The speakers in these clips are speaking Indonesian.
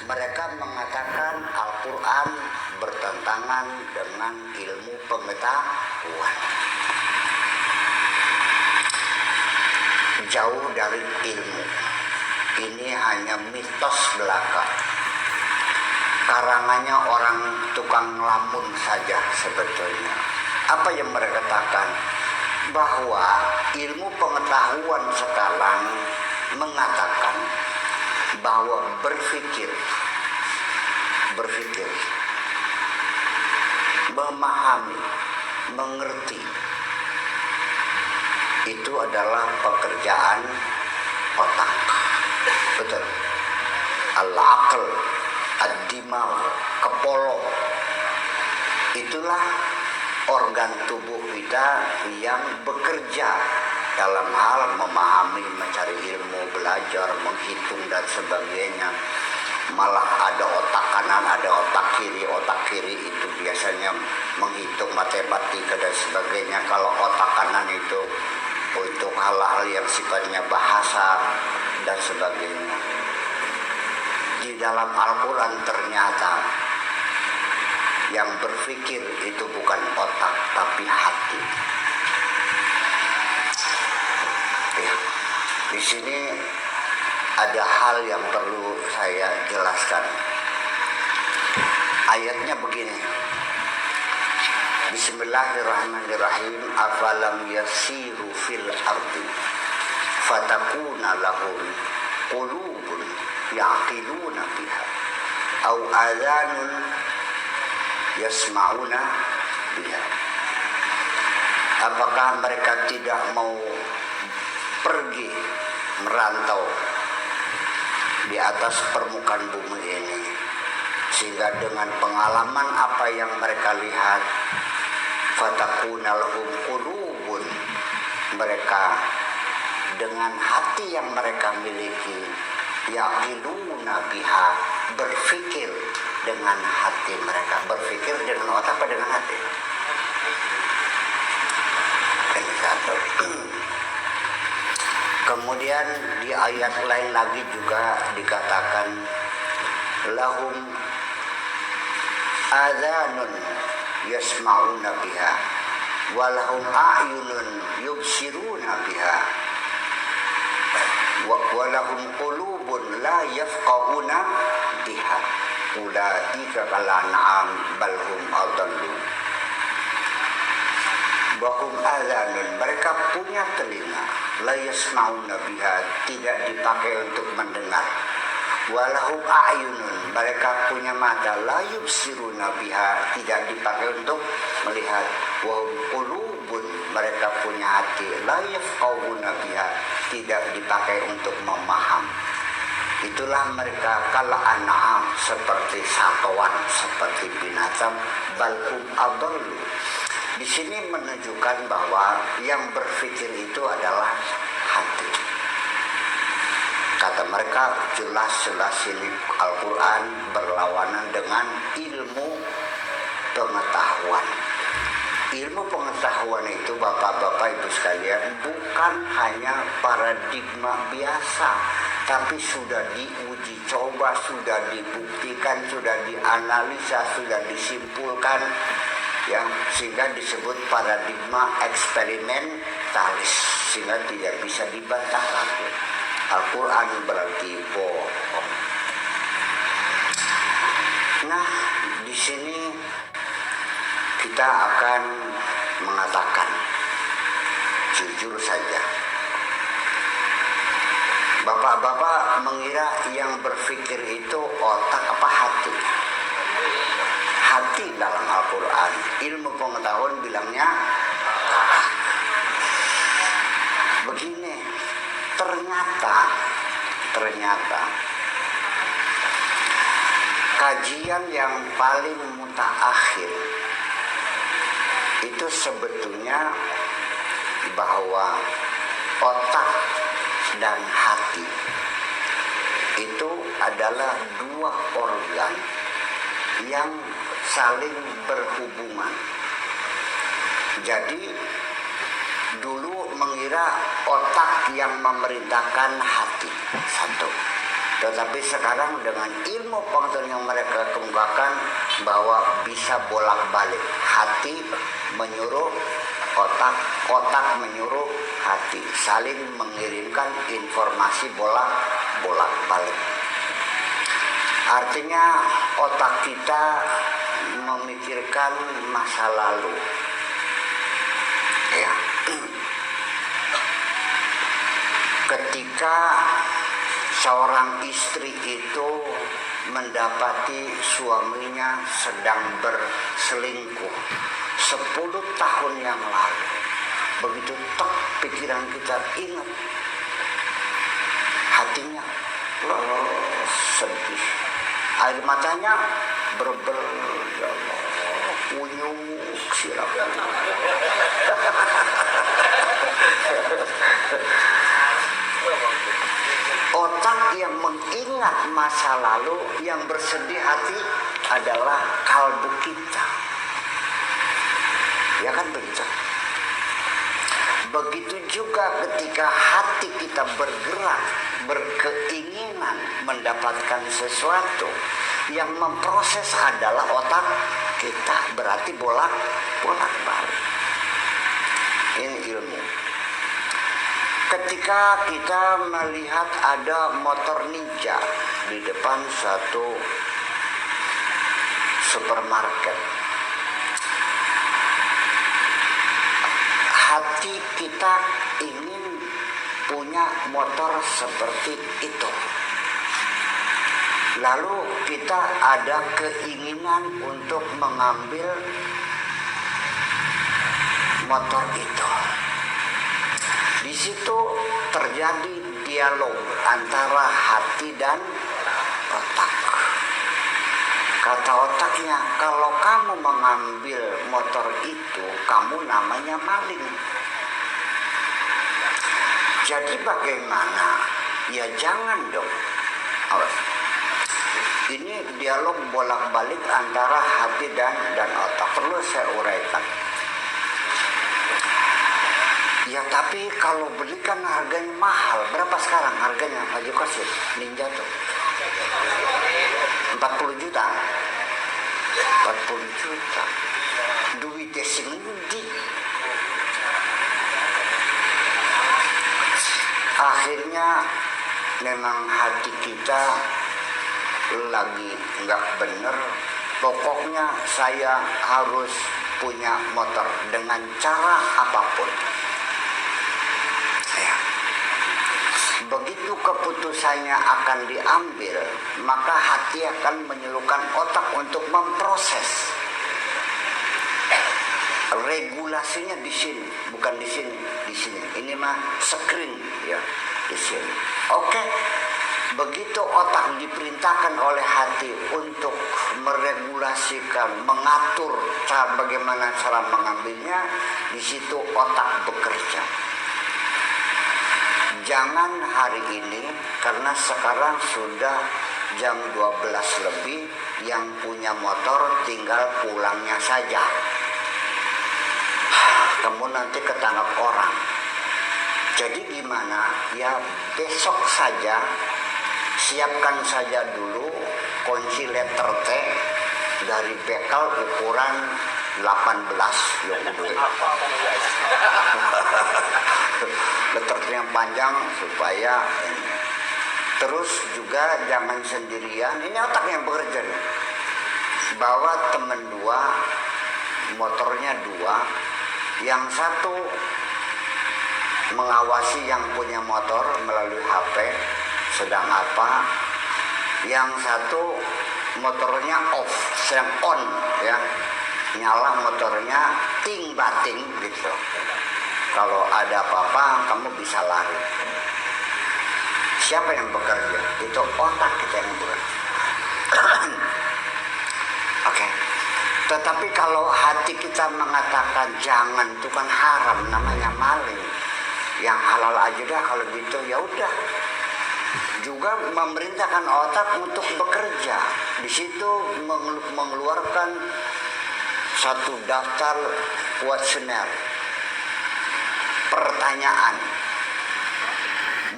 Mereka mengatakan Al-Quran bertentangan dengan ilmu pengetahuan. Jauh dari ilmu. Ini hanya mitos belaka. Karangannya orang tukang lamun saja sebetulnya. Apa yang mereka katakan? Bahwa ilmu pengetahuan sekarang mengatakan bahwa berpikir, memahami, mengerti itu adalah pekerjaan otak. Betul. Al-aql, ad-dimag, kepala. Itulah organ tubuh kita yang bekerja dalam hal memahami, mencari ilmu, belajar, menghitung dan sebagainya. Malah ada otak kanan, ada otak kiri. Otak kiri itu biasanya menghitung matematika dan sebagainya. Kalau otak kanan itu untuk hal-hal yang sifatnya bahasa dan sebagainya. Di dalam Al-Quran ternyata yang berpikir itu bukan otak tapi hati. Ya, di sini ada hal yang perlu saya jelaskan. Ayatnya begini. Bismillahirrahmanirrahim. Afalam yasiru fil ardi fatakuna lahum qulubun ya'qiluna biha au adhanun yasma'una biha. Apakah mereka tidak mau pergi merantau di atas permukaan bumi ini, sehingga dengan pengalaman apa yang mereka lihat, fatakuna lahum qulubun, mereka dengan hati yang mereka miliki, yaqiluna biha, berpikir dengan hati mereka. Berpikir dengan otak apa dengan hati? Ini satu. Kemudian di ayat lain lagi juga dikatakan lahum adhanun yasma'una biha wa lahum a'yunun yubsiruna biha wa lahum qulubun la yafqahuna biha ulaika kal an'am bal hum adallu. Bahum adhanun, mereka punya telinga, la yasma'una biha, tidak dipakai untuk mendengar. Walahum a'yunun, mereka punya mata, la yubsiruna biha, tidak dipakai untuk melihat. Wahum qulubun, mereka punya hati, la yafqahuna biha, tidak dipakai untuk memaham. Itulah mereka kal an'am, seperti satuan, seperti binatang, bal hum adallu. Di sini menunjukkan bahwa yang berpikir itu adalah hati. Kata mereka jelas-jelas ini Al-Quran berlawanan dengan ilmu pengetahuan. Ilmu pengetahuan itu bapak-bapak ibu sekalian bukan hanya paradigma biasa, tapi sudah diuji coba, sudah dibuktikan, sudah dianalisa, sudah disimpulkan, ya, sehingga disebut paradigma eksperimentalis, sehingga tidak bisa dibantah lagi. Al-Quran berarti bohong. Nah, di sini kita akan mengatakan jujur saja, bapak-bapak mengira yang berpikir itu otak apa hati? Hati dalam Al-Quran. Ilmu pengetahuan bilangnya begini. Ternyata kajian yang paling mutaakhir itu sebetulnya bahwa otak dan hati itu adalah dua organ yang saling berhubungan. Jadi dulu mengira otak yang memerintahkan hati, satu. Tetapi sekarang dengan ilmu pengetahuan yang mereka kemukakan bahwa bisa bolak-balik, hati menyuruh otak, otak menyuruh hati, saling mengirimkan informasi bolak-balik. Artinya otak kita memikirkan masa lalu, ya. Ketika seorang istri itu mendapati suaminya sedang berselingkuh 10 tahun yang lalu, begitu tek pikiran kita ingat, hatinya sedih, air matanya berber, ya Allah, kunyuk sirap. Otak yang mengingat masa lalu, yang bersedih hati adalah kalbu kita. Ya kan begitu? Begitu juga ketika hati kita bergerak, berkeinginan mendapatkan sesuatu, yang memproses adalah otak kita, berarti bolak-balik. Ini ilmu. Ketika kita melihat ada motor ninja di depan satu supermarket, hati kita ingin punya motor seperti itu. Lalu kita ada keinginan untuk mengambil motor itu. Di situ terjadi dialog antara hati dan otak. Kata otaknya, kalau kamu mengambil motor itu, kamu namanya maling. Jadi bagaimana? Ya jangan dong. Awas. Ini dialog bolak-balik antara hati dan otak. Perlu saya uraikan. Ya tapi kalau belikan harganya mahal. Berapa sekarang harganya Haji Qasim? Ninja tuh 40 juta. 40 juta. Duitnya sendi. Akhirnya memang hati kita lagi nggak bener. Pokoknya saya harus punya motor dengan cara apapun. Begitu keputusannya akan diambil, maka hati akan menyuruhkan otak untuk memproses. Regulasinya di sini, bukan di sini, di sini. Ini mah screen ya, di sini. Oke. Begitu otak diperintahkan oleh hati untuk meregulasikan, mengatur bagaimana cara mengambilnya, di situ otak bekerja. Jangan hari ini, karena sekarang sudah jam 12 lebih, yang punya motor tinggal pulangnya saja. Kamu nanti ketangkap orang. Jadi gimana? Ya besok saja, siapkan saja dulu kunci letter T dari bekal ukuran 18 yang gede. Letternya panjang supaya ini. Terus juga jangan sendirian. Ini otak yang bekerja nih. Bawa temen 2, motornya 2. Yang satu mengawasi yang punya motor melalui HP sedang apa. Yang satu motornya off, sedang on ya. Nyala motornya ting bating gitu. Kalau ada apa-apa kamu bisa lari. Siapa yang bekerja? Itu otak kita yang bekerja. Oke. Tetapi kalau hati kita mengatakan jangan, itu kan haram, namanya maling. Yang halal aja dah kalau gitu, ya udah. Juga memerintahkan otak untuk bekerja. Di situ mengeluarkan satu daftar kuesioner. Pertanyaan,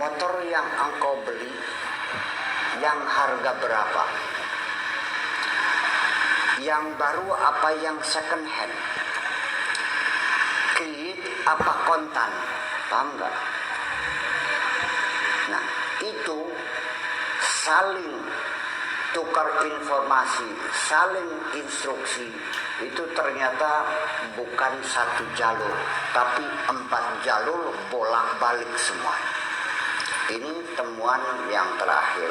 motor yang engkau beli yang harga berapa, yang baru apa yang second hand, kredit apa kontan, paham nggak? Nah, itu saling tukar informasi, saling instruksi, itu ternyata bukan satu jalur, tapi 4 jalur bolak-balik semua. Ini temuan yang terakhir.